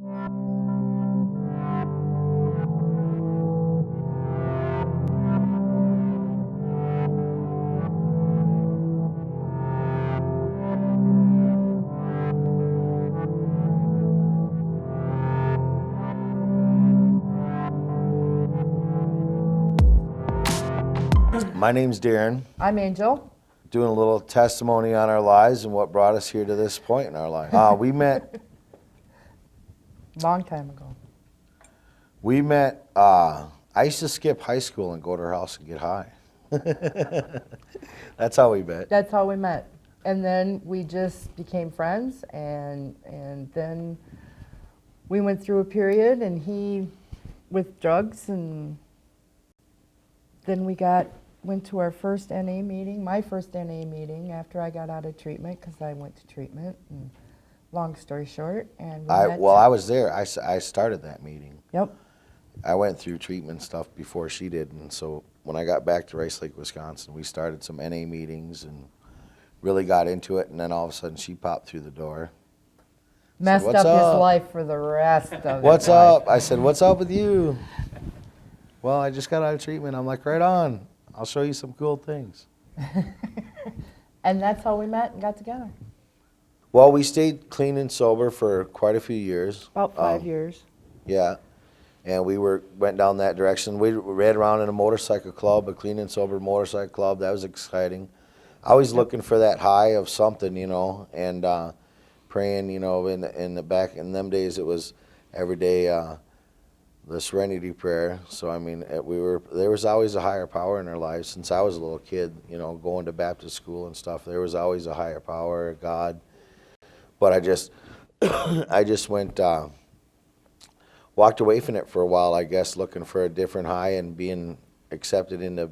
My name's Darin. I'm Angel. Doing a little testimony on our lives and what brought us here to this point in our life. We met. Long time ago. We met. I used to skip high school and go to her house and get high. That's how we met. That's how we met. And then we just became friends, and then we went through a period, and he with drugs, and then we went to our first NA meeting, my first NA meeting after I got out of treatment, because I went to treatment, and long story short, and I was there. I started that meeting. Yep. I went through treatment stuff before she did, and so when I got back to Rice Lake, Wisconsin, we started some NA meetings and really got into it, and then all of a sudden she popped through the door. Messed up his life for the rest of What's his life. up? I said, what's up with you? Well, I just got out of treatment. I'm like, right on. I'll show you some cool things. And that's how we met and got together. Well, we stayed clean and sober for quite a few years. About 5 years. Yeah. And we went down that direction. We ran around in a motorcycle club, a clean and sober motorcycle club. That was exciting. I was looking for that high of something, and praying, in the back in them days it was every day the Serenity Prayer. So I mean, there was always a higher power in our lives since I was a little kid. Going to Baptist school and stuff. There was always a higher power, God. But I just went. Walked away from it for a while, I guess, looking for a different high and being accepted into,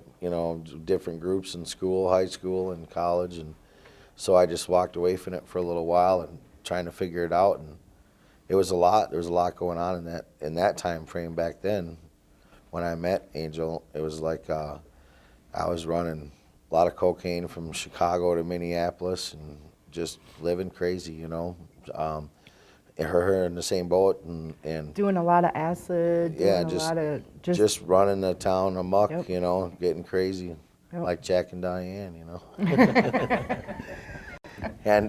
different groups in school, high school and college. And so I just walked away from it for a little while and trying to figure it out. And it was a lot. There was a lot going on in that time frame back then. When I met Angel, it was like I was running a lot of cocaine from Chicago to Minneapolis and just living crazy, her in the same boat and Doing a lot of acid. Yeah, doing a lot of just running the town amok, Yep. getting crazy, Yep. like Jack and Diane, And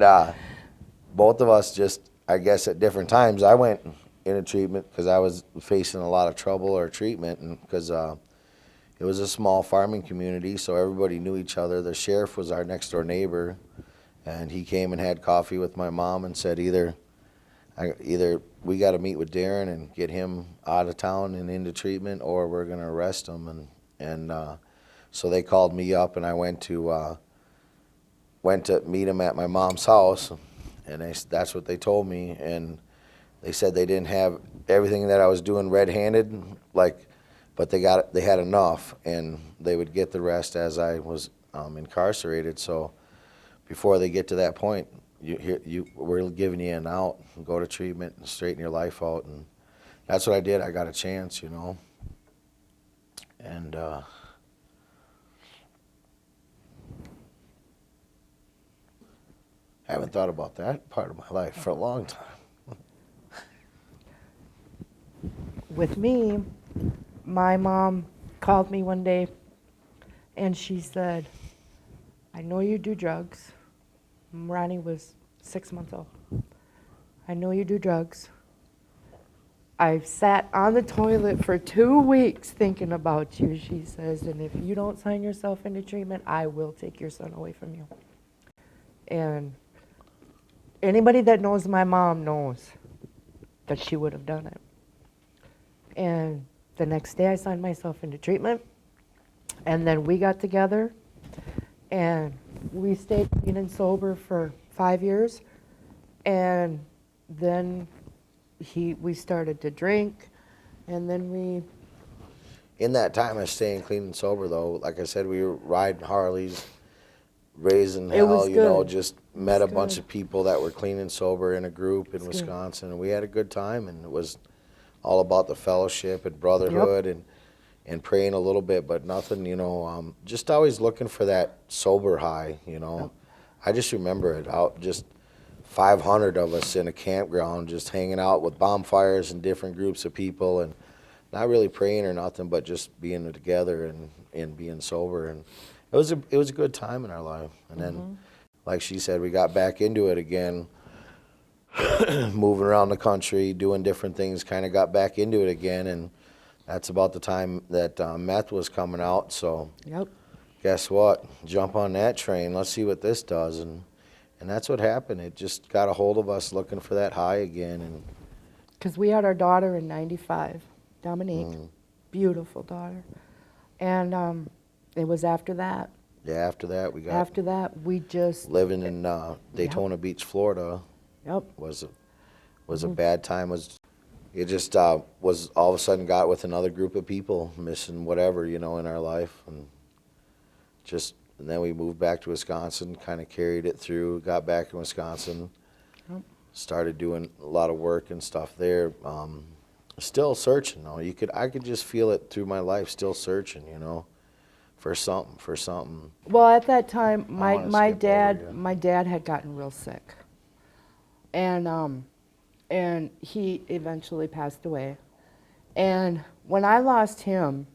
both of us just, I guess, at different times. I went into treatment because I was facing a lot of trouble or treatment, and because it was a small farming community, so everybody knew each other. The sheriff was our next door neighbor, and he came and had coffee with my mom and said either we got to meet with Darin and get him out of town and into treatment, or we're going to arrest him. And so they called me up, and I went to meet him at my mom's house, and that's what they told me. And they said they didn't have everything that I was doing red-handed, but they had enough, and they would get the rest as I was incarcerated. So before they get to that point, we're giving you an out, and go to treatment and straighten your life out. And that's what I did. I got a chance, and I haven't thought about that part of my life for a long time. With me, my mom called me one day and she said, I know you do drugs. Ronnie was 6 months old. I know you do drugs. I've sat on the toilet for 2 weeks thinking about you, she says, and if you don't sign yourself into treatment, I will take your son away from you. And anybody that knows my mom knows that she would have done it. And the next day I signed myself into treatment, and then we got together, and we stayed clean and sober for 5 years, and then we started to drink, and then we... In that time of staying clean and sober, though, like I said, we were riding Harleys, raising hell, just met a bunch of people that were clean and sober in a group in Wisconsin, and we had a good time, and it was all about the fellowship and brotherhood and praying a little bit, but nothing, just always looking for that sober high, Yep. I just remember it, out just 500 of us in a campground just hanging out with bonfires and different groups of people, and not really praying or nothing, but just being together and being sober. And it was a good time in our life. And then, like she said, we got back into it again, moving around the country, doing different things, kind of got back into it again. And that's about the time that meth was coming out. So Yep. guess what? Jump on that train. Let's see what this does. And that's what happened. It just got a hold of us looking for that high again. And Because we had our daughter in '95, Dominique, beautiful daughter. And it was after that. yeah, after that, we got After that, we just, living in Daytona Beach, Florida. yep. Was a bad time. It just was all of a sudden got with another group of people missing whatever, in our life, and then we moved back to Wisconsin, kind of carried it through, got back in Wisconsin, Yep. started doing a lot of work and stuff there. Still searching though. I could just feel it through my life, still searching, for something. Well, at that time, I wanna my skip over dad you. my dad had gotten real sick, and he eventually passed away. And when I lost him,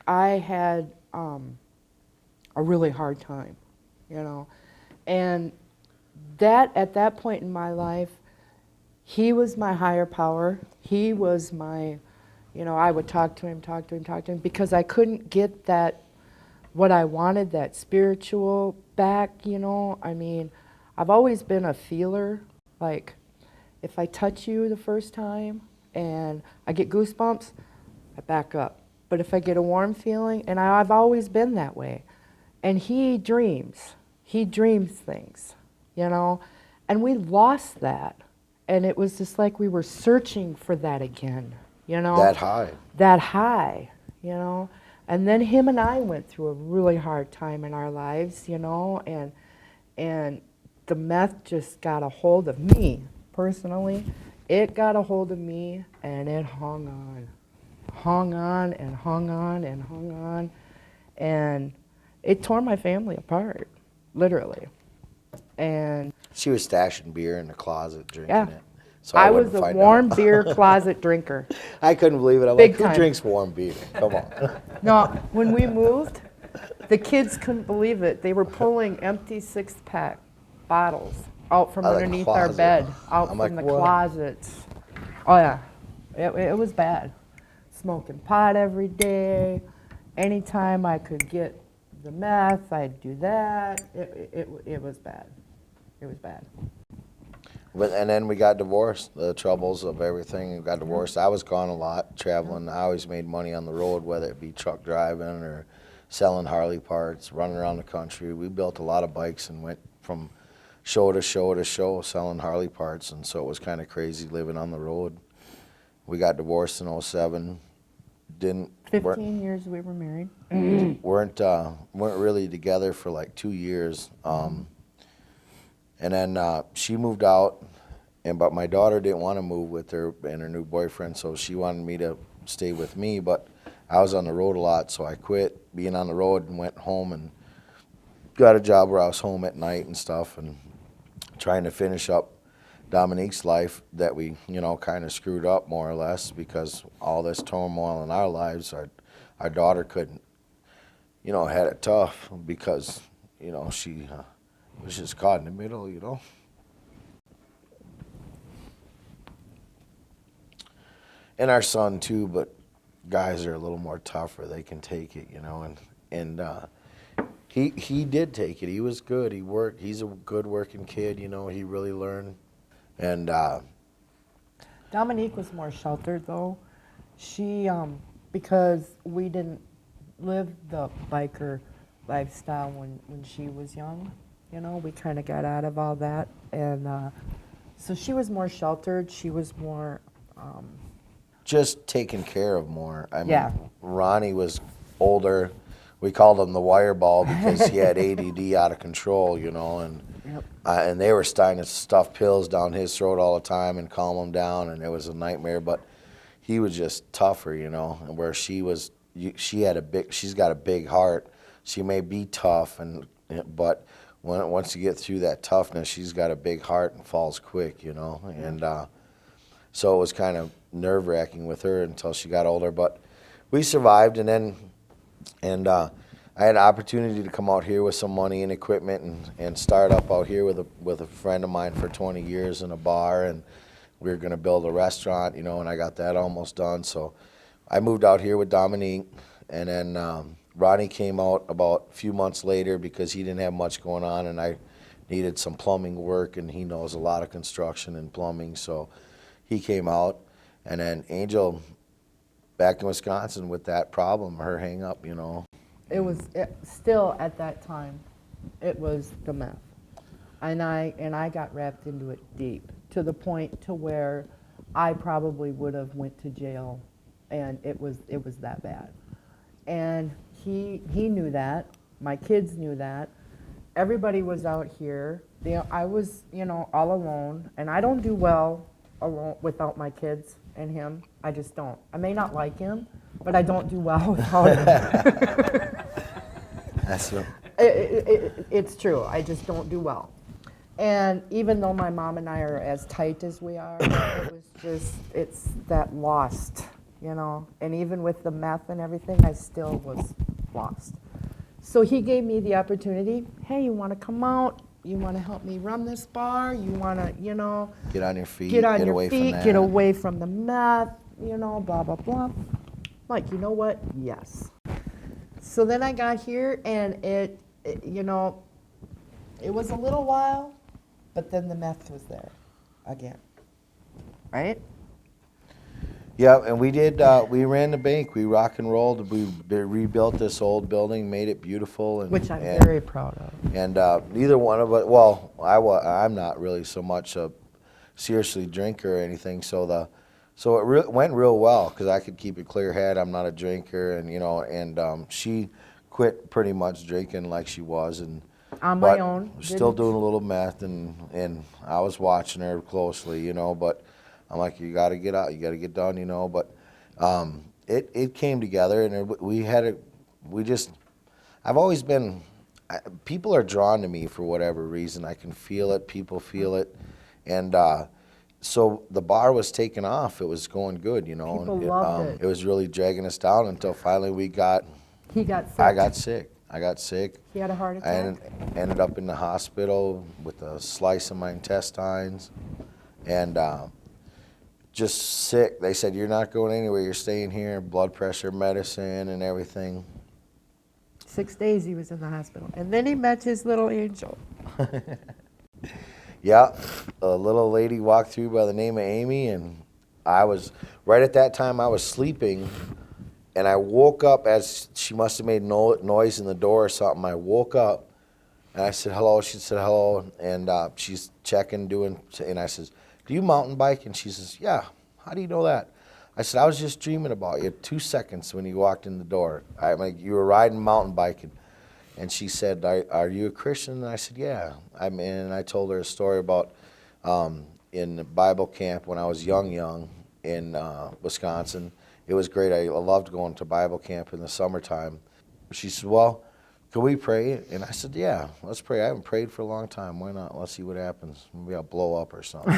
I had a really hard time, and that at that point in my life, he was my higher power. He was my, I would talk to him, because I couldn't get that, what I wanted, that spiritual back, I mean, I've always been a feeler. Like, if I touch you the first time and I get goosebumps, I back up. But if I get a warm feeling, and I've always been that way. And he dreams things, and we lost that. And it was just like we were searching for that again, That high. That high, And then him and I went through a really hard time in our lives, and the meth just got a hold of me, personally. It got a hold of me, and it hung on and hung on and hung on. And it tore my family apart, literally. And She was stashing beer in the closet, drinking yeah, it. So I wouldn't was a find warm out. beer closet drinker. I couldn't believe it. I'm Big like, who time. drinks warm beer? Come on. No, when we moved, the kids couldn't believe it. They were pulling empty six-pack bottles out from Out of the underneath our closet. bed, out I'm from like, the what? closets. Oh yeah, it was bad. Smoking pot every day. Anytime I could get the meth, I'd do that. It was bad. It was bad. And then we got divorced. The troubles of everything. We got divorced. I was gone a lot, traveling. I always made money on the road, whether it be truck driving or selling Harley parts, running around the country. We built a lot of bikes and went from show to show to show selling Harley parts, and so it was kind of crazy living on the road. We got divorced in '07. 15 years we were married. weren't really together for like 2 years. And then she moved out, but my daughter didn't want to move with her and her new boyfriend, so she wanted me to stay with me. But I was on the road a lot, so I quit being on the road and went home and got a job where I was home at night and stuff, and trying to finish up Dominique's life that we, kind of screwed up more or less because all this turmoil in our lives. Our daughter couldn't, had it tough because, she was just caught in the middle, And our son too, but guys are a little more tougher. They can take it, and he did take it. He was good. He worked. He's a good working kid, he really learned. And Dominique was more sheltered though. She, because we didn't live the biker lifestyle when she was young, we kind of got out of all that. And so she was more sheltered. She was more, just taken care of more. I mean, Yeah. Ronnie was older. We called him the wire ball because he had ADD out of control, and Yep. And they were starting to stuff pills down his throat all the time and calm him down, and it was a nightmare. But he was just tougher, and where she was, she's got a big heart. She may be tough, but once you get through that toughness, she's got a big heart and falls quick, you know. And so it was kind of nerve-wracking with her until she got older. But we survived, and I had an opportunity to come out here with some money and equipment and start up out here with a friend of mine for 20 years in a bar, and we were going to build a restaurant, you know, and I got that almost done. So I moved out here with Dominique, and then Ronnie came out about a few months later because he didn't have much going on, and I needed some plumbing work, and he knows a lot of construction and plumbing, so he came out. And then Angel, back in Wisconsin with that problem, her hang up, you know. Still at that time, it was the meth. And I got wrapped into it deep, to the point to where I probably would have went to jail, and it was that bad. And he knew that, my kids knew that, everybody was out here. I was, you know, all alone, and I don't do well alone without my kids and him. I just don't. I may not like him, but I don't do well without him. That's what. It's true. I just don't do well. And even though my mom and I are as tight as we are, it's that lost, you know. And even with the meth and everything, I still was lost. So he gave me the opportunity. Hey, you want to come out? You want to help me run this bar? You want to, you know, Get on your feet. get on your away feet, from that. get away from the meth, you know, blah, blah, blah. Like, you know what? Yes. So then I got here, and it you know, it was a little while, but then the meth was there again. Right? Yeah, and we did. We ran the bank. We rock and rolled. We rebuilt this old building, made it beautiful, Which I'm very proud of. And neither one of us. Well, I'm not really so much a seriously drinker or anything. So it went real well because I could keep a clear head. I'm not a drinker, and you know, and she quit pretty much drinking like she was, and On my own. still doing a little meth, and I was watching her closely, you know, but. I'm like, you got to get out, you got to get done, you know. But it came together, and I've always been. People are drawn to me for whatever reason. I can feel it. People feel it, and so the bar was taking off. It was going good, you know. People and loved it. It was really dragging us down until finally He got sick. I got sick. He had a heart I attack. ended up in the hospital with a slice in my intestines, and. Just sick. They said, you're not going anywhere. You're staying here. Blood pressure, medicine, and everything. 6 days he was in the hospital. And then he met his little angel. Yeah, a little lady walked through by the name of Amy, and right at that time I was sleeping, and I woke up as she must have made noise in the door or something. I woke up, and I said, hello. She said, hello, and she's checking, and I says, do you mountain bike? And she says, yeah. How do you know that? I said, I was just dreaming about you 2 seconds when you walked in the door. I'm like, you were riding mountain biking. And she said, are you a Christian? And I said, yeah. And I told her a story about in the Bible camp when I was young in Wisconsin. It was great. I loved going to Bible camp in the summertime. She said, well, can we pray? And I said, yeah, let's pray. I haven't prayed for a long time. Why not? Let's see what happens. Maybe I'll blow up or something.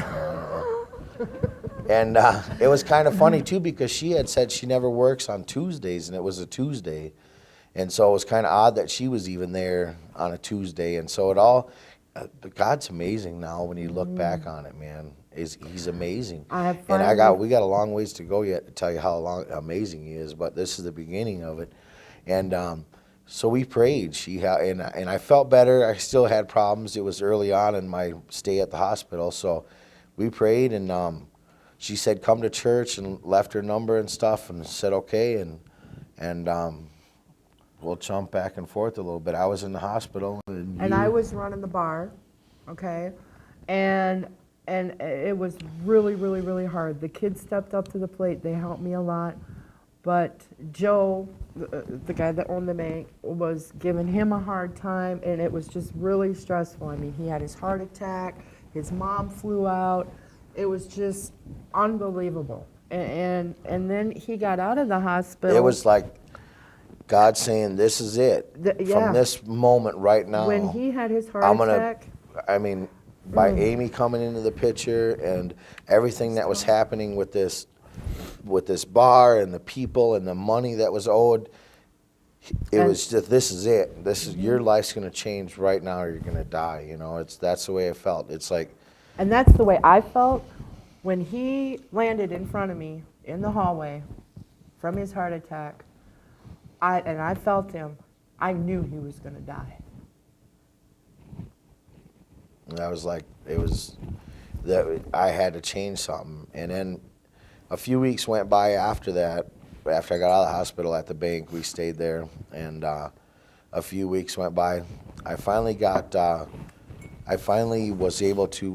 And it was kind of funny, too, because she had said she never works on Tuesdays, and it was a Tuesday. And so it was kind of odd that she was even there on a Tuesday. And so it all, God's amazing now when you look back on it, man. He's amazing. And we got a long ways to go yet to tell you how amazing he is, but this is the beginning of it. And so we prayed. And I felt better. I still had problems. It was early on in my stay at the hospital. So we prayed, and she said, come to church, and left her number and stuff, and said, okay. And we'll jump back and forth a little bit. I was in the hospital. And I was running the bar, okay? And it was really, really, really hard. The kids stepped up to the plate. They helped me a lot. But Joe, the guy that owned the bank, was giving him a hard time, and it was just really stressful. I mean, he had his heart attack, his mom flew out. It was just unbelievable. And then he got out of the hospital. It was like God saying, this is it. Yeah. From this moment right now. When he had his heart I'm gonna, attack. I mean, by Amy coming into the picture and everything that was happening with this bar and the people and the money that was owed, it was just, this is it. This is, your life's gonna change right now or you're gonna die, you know. That's the way it felt. It's like, And that's the way I felt when he landed in front of me in the hallway from his heart attack. I felt him. I knew he was going to die. and I was like, it was, that I had to change something. And then a few weeks went by after that. After I got out of the hospital at the bank, we stayed there, and a few weeks went by. I finally was able to,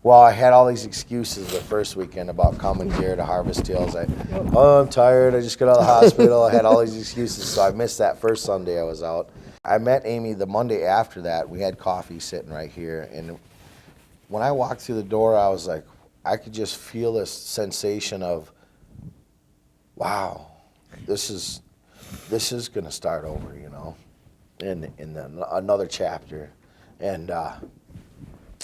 well, I had all these excuses the first weekend about coming here to Harvest Hills. I'm tired, I just got out of the hospital. I had all these excuses, so I missed that first Sunday I was out. I met Amy the Monday after that. We had coffee sitting right here, and when I walked through the door, I was like, I could just feel this sensation of, wow, this is gonna start over, you know, in another chapter. And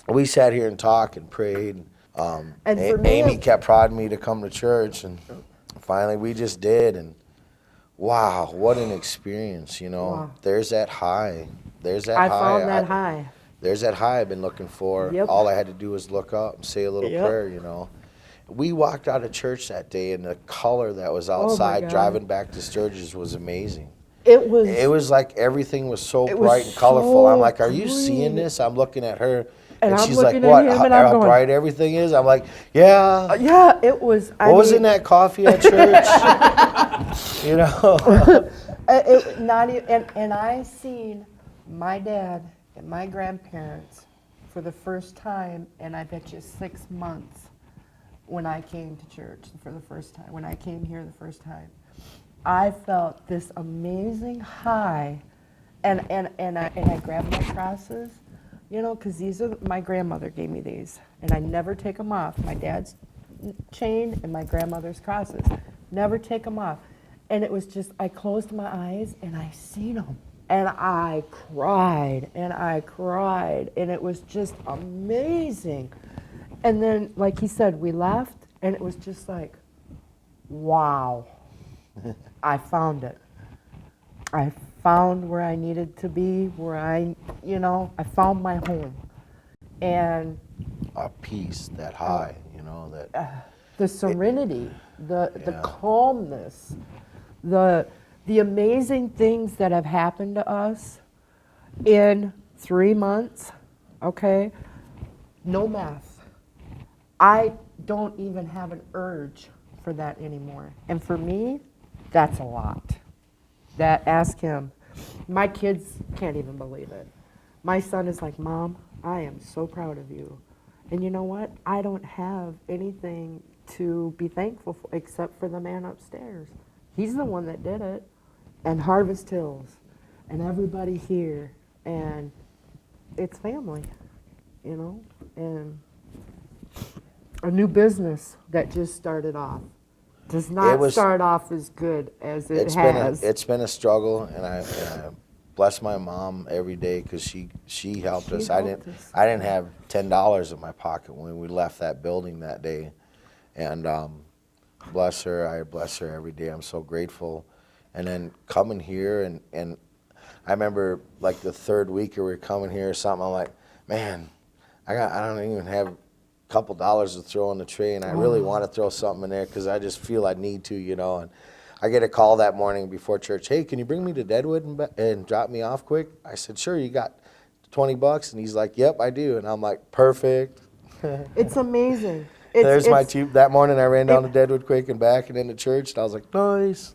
we sat here and talked and prayed. And for me, Amy kept prodding me to come to church, and finally we just did. And wow, what an experience, you know. Wow. There's that high. There's that I high. found that high. There's that high I've been looking for. Yep. All I had to do was look up and say a little Yep. prayer, you know. We walked out of church that day, and the color that was outside God. driving back to Sturgis was amazing. It was. It was like everything was so It was bright and colorful. I'm so like, are you seeing green. this? I'm looking at her, And and I'm she's like, looking at what? him, and I'm How going, bright everything is? I'm like, yeah. Yeah, it was. What was in that coffee at church? You know? Not even, and I seen my dad and my grandparents for the first time, and I bet you 6 months when I came to church for the first time, when I came here the first time. I felt this amazing high, and I grabbed my crosses, you know, because these are, my grandmother gave me these, and I never take them off. My dad's chain and my grandmother's crosses. Never take them off. And it was just, I closed my eyes and I seen them. And I cried and I cried. And it was just amazing. And then, like he said, we left and it was just like, wow, I found it. I found where I needed to be, where I found my home. And A peace, that high, you know, that. the serenity, the Yeah. calmness, the amazing things that have happened to us in 3 months, okay? No math. I don't even have an urge for that anymore. And for me, that's a lot. That, ask him. My kids can't even believe it. My son is like, Mom, I am so proud of you. And you know what? I don't have anything to be thankful for except for the man upstairs. He's the one that did it. And Harvest Hills and everybody here. And it's family, you know? And a new business that just started off does not start off as good as it has. It's been a struggle, and I bless my mom every day because she helped us. I didn't have $10 in my pocket when we left that building that day, and bless her. I bless her every day. I'm so grateful. And then coming here, and I remember like the third week we were coming here or something. I'm like, man, I don't even have a couple dollars to throw in the tray, and I really want to throw something in there because I just feel I need to, you know. And I get a call that morning before church. Hey, can you bring me to Deadwood and drop me off quick? I said, sure. You got $20? And he's like, yep, I do. And I'm like, perfect. It's amazing. There's my tube. That morning I ran down to Deadwood quick and back and into church, and I was like, nice.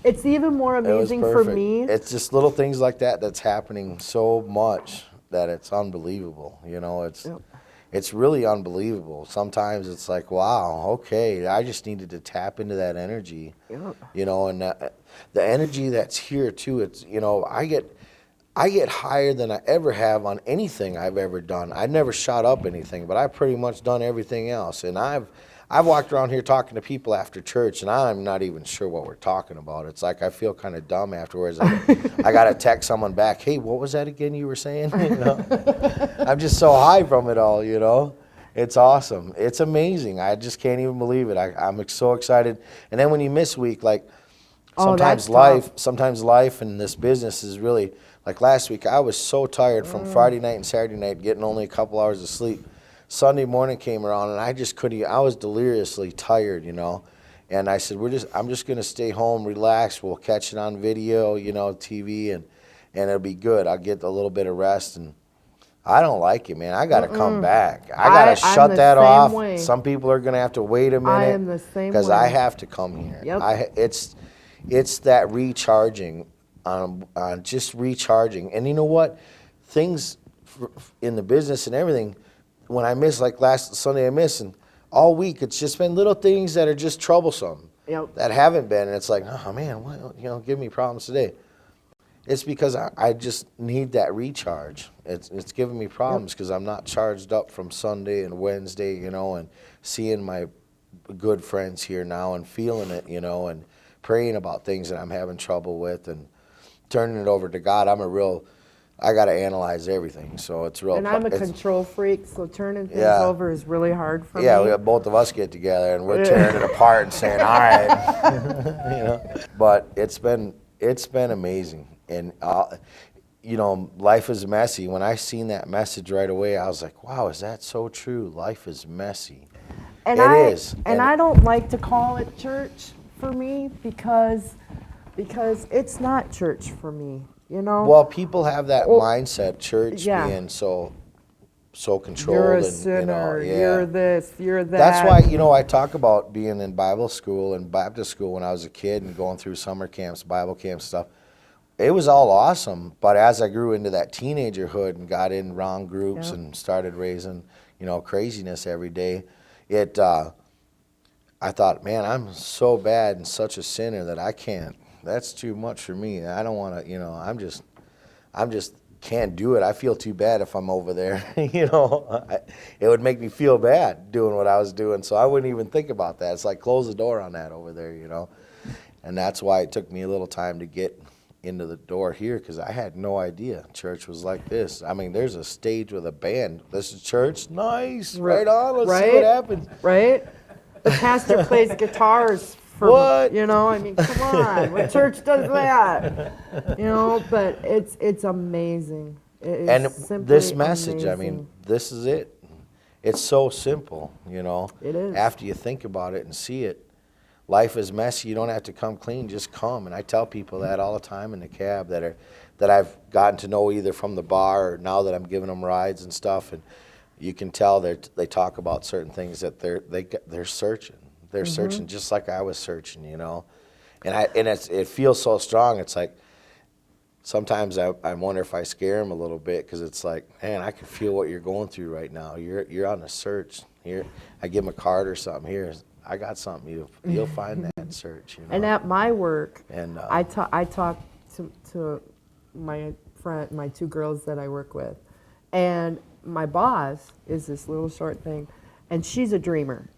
It's even more amazing for me. It's just little things like that that's happening so much that it's unbelievable. You know, it's really unbelievable. Sometimes it's like, wow, okay, I just needed to tap into that energy. Yep. You know, and the energy that's here too. It's, you know, I get I get higher than I ever have on anything I've ever done. I never shot up anything, but I've pretty much done everything else. And I've walked around here talking to people after church, and I'm not even sure what we're talking about. It's like I feel kind of dumb afterwards. I got to text someone back, hey, what was that again you were saying? You know? I'm just so high from it all, you know? It's awesome. It's amazing. I just can't even believe it. I'm so excited. And then when you miss week, like sometimes life and this business is really, like last week, I was so tired from Friday night and Saturday night, getting only a couple hours of sleep. Sunday morning came around, and I just couldn't. I was deliriously tired, you know. And I said, I'm just gonna stay home, relax. We'll catch it on video, you know, TV, and it'll be good. I'll get a little bit of rest, and I don't like it, man. I gotta come back. I gotta shut that off. Way. Some people are gonna have to wait a minute. I am the same way. Because I have to come here. Yep. It's that recharging, just recharging. And you know what? Things in the business and everything, when I miss, like last Sunday I missed, and all week it's just been little things that are just troublesome. Yep. That haven't been. And it's like, oh man, what, you know, give me problems today. It's because I just need that recharge. It's giving me problems because I'm not charged up from Sunday and Wednesday, you know, and seeing my good friends here now and feeling it, you know, and praying about things that I'm having trouble with and turning it over to God. I got to analyze everything, so it's real. And I'm a control freak, so turning things over is really hard for me. Yeah, both of us get together and we're tearing it apart and saying, all right, you know. But it's been amazing, and you know, life is messy. When I seen that message right away, I was like, wow, is that so true? Life is messy. And it is. And I don't like to call it church for me because it's not church for me. You know? Well, people have that mindset, church being so controlled. You're a and, sinner, you know, you're this, you're that. That's why, you know, I talk about being in Bible school and Baptist school when I was a kid and going through summer camps, Bible camp stuff. It was all awesome, but as I grew into that teenagerhood and got in wrong groups and started raising, you know, craziness every day, I thought, man, I'm so bad and such a sinner that I can't. That's too much for me. I don't want to, you know, I'm just can't do it. I feel too bad if I'm over there, you know. It would make me feel bad doing what I was doing, so I wouldn't even think about that. It's like close the door on that over there, you know. And that's why it took me a little time to get into the door here, because I had no idea church was like this. I mean, there's a stage with a band. This is church? Nice. Right on. Let's see what happens. Right? The pastor plays guitars. What? You know, I mean, come on. What church does that? You know, but it's amazing. And this message, I mean, this is it. It's so simple, you know. It is. After you think about it and see it, life is messy. You don't have to come clean. Just come. And I tell people that all the time in the cab that I've gotten to know either from the bar or now that I'm giving them rides and stuff. And you can tell they talk about certain things that they're searching. They're searching just like I was searching, you know. And it feels so strong. It's like sometimes I wonder if I scare them a little bit, because it's like, man, I can feel what you're going through right now. You're on a search. Here, I give them a card or something. Here, I got something. You'll find that search. You know? And at my work, and I talk to my two girls that I work with, and my boss is this little short thing, and she's a dreamer.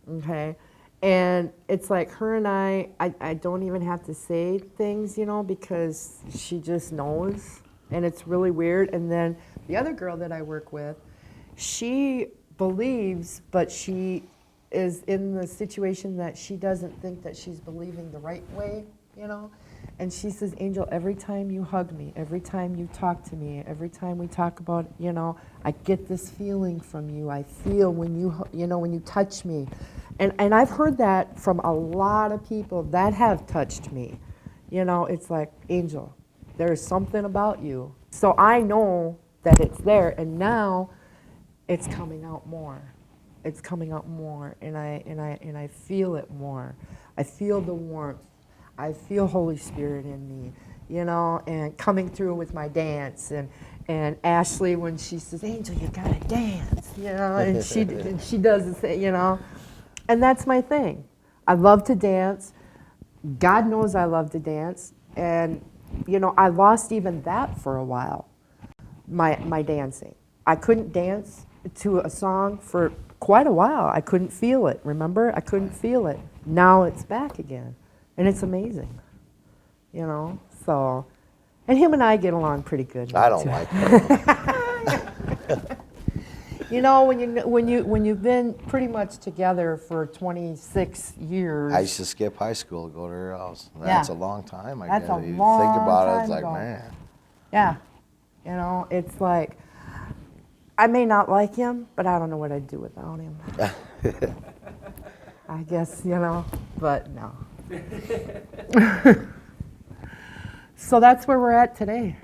Okay. And it's like her and I don't even have to say things, you know, because she just knows, and it's really weird. And then the other girl that I work with, she believes, but she is in the situation that she doesn't think that she's believing the right way, you know. And she says, Angel, every time you hug me, every time you talk to me, every time we talk about, you know, I get this feeling from you. I feel when when you touch me. And I've heard that from a lot of people that have touched me. You know, it's like, Angel, there's something about you. So I know that it's there, and now it's coming out more. It's coming out more, and I feel it more. I feel the warmth. I feel Holy Spirit in me, you know, and coming through with my dance, and Ashley, when she says, Angel, you gotta dance, you know, and she does the same, you know. And that's my thing. I love to dance. God knows I love to dance. And you know, I lost even that for a while, my dancing. I couldn't dance to a song for quite a while. I couldn't feel it, remember? I couldn't feel it. Now it's back again, and it's amazing, you know? So, and him and I get along pretty good now, I don't too. like that. You know, when you've been pretty much together for 26 years. I used to skip high school to go to her house. Yeah. That's a long time. I That's guess. a You long think about it, it's time like, ago. man. Yeah, you know, it's like, I may not like him, but I don't know what I'd do without him. I guess, you know, but no. So that's where we're at today.